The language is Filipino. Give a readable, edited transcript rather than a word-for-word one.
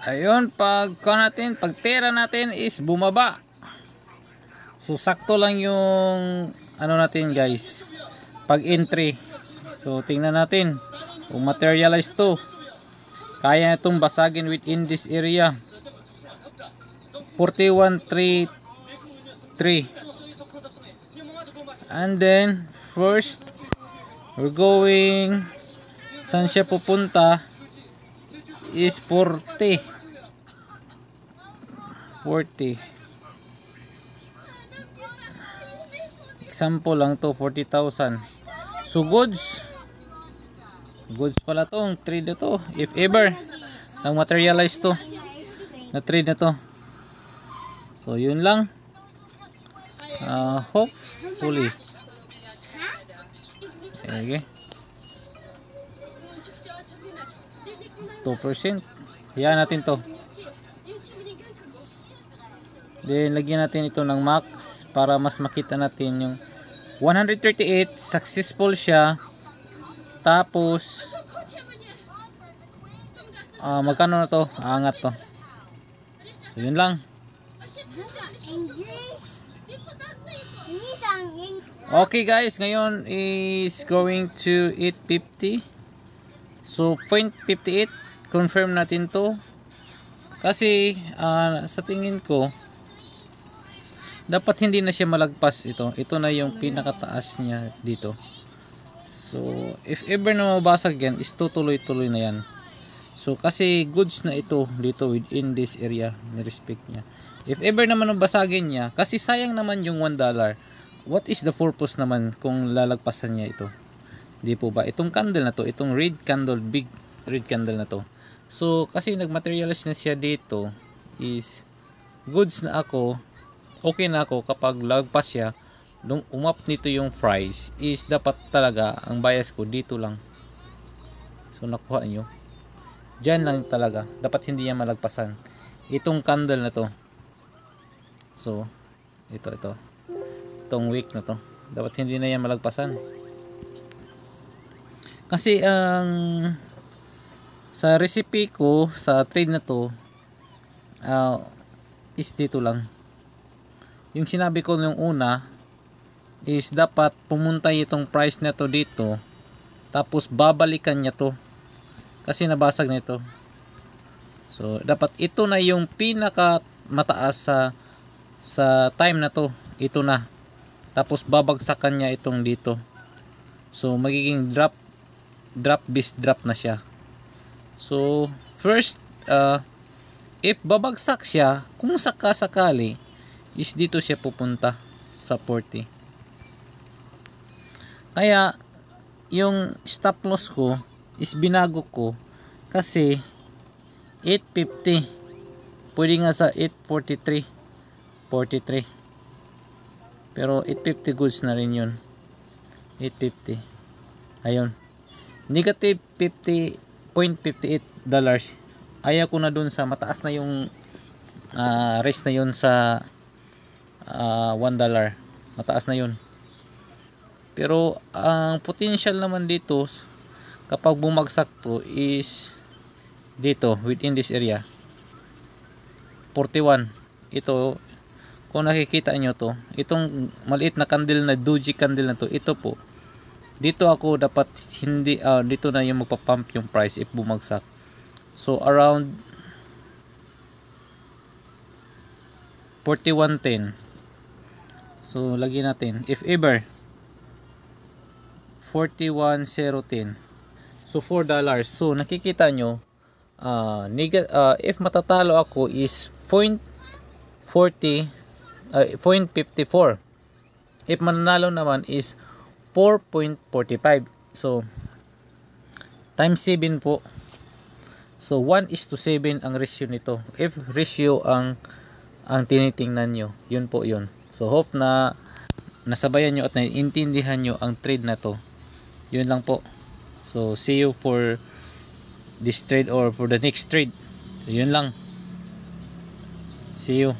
Ayun, pag tira natin is bumaba. So sakto lang yung ano natin guys, pag entry. So tingnan natin kung materialize to. Kaya itong basagin within this area. 4133. And then first we're going, saan siya pupunta is 40. Example lang to, 40,000. So goods pala tong trade na to, if ever nang materialize to na trade na to. So yun lang, hopefully okay. 2%, hayaan natin to. Then lagyan natin ito ng max para mas makita natin yung 138 successful siya. Tapos magkano na to? Aangat to. So yun lang. Okay guys, ngayon is going to 850. So 0.58, confirm natin to. Kasi sa tingin ko dapat hindi na siya malagpas ito. Ito na yung pinakataas niya dito. So if ever na mabasag yan, is tutuloy-tuloy na yan. So kasi goods na ito dito within this area, ni-respect niya. If ever naman mabasagin niya, kasi sayang naman yung $1. What is the purpose naman kung lalagpasan niya ito? Di po ba? Itong candle na to, itong red candle, big red candle na to. So kasi nagmaterialize na siya dito, is goods na ako, okay na ako kapag lagpas siya. Nung umap nito yung price, is dapat talaga ang bias ko dito lang. So nakuha nyo, dyan lang talaga, dapat hindi niya malagpasan itong candle na to. So itong wick na to, dapat hindi na yan malagpasan. Kasi sa recipe ko sa trade na to is dito lang. Yung sinabi ko nung una is dapat pumunta itong price na to dito, tapos babalikan niya to kasi nabasag nito. So dapat ito na yung pinaka mataas sa time na to, ito na, tapos babagsakan niya itong dito. So magiging drop bis drop na siya. So first if babagsak siya, kung sakasakali, is dito siya pupunta sa 40. Kaya yung stop loss ko is binago ko kasi 850, pwede nga sa 843, 43, pero 850 goods na rin yun. 850, ayun, negative 50.58 dollars. Ayaw ko na dun sa mataas na yung rest na yun sa $1, mataas na yun. Pero ang potential naman dito kapag bumagsak to is dito within this area 41. Ito, kung nakikita nyo to, itong maliit na candle na doji candle na to, ito po, dito ako dapat hindi dito na yung magpapump yung price if bumagsak. So around 41.10. So lagyan natin if ever 41.010. So $4. So nakikita nyo, if matatalo ako is 0.54. If mananalo naman is 4.45. So times 7 po. So 1:7 ang ratio nito. If ratio ang tinitingnan nyo, yun po yun. So hope na nasabayan nyo at naiintindihan nyo ang trade na to. Yun lang po. So see you for this trade or for the next trade. Yun lang. See you.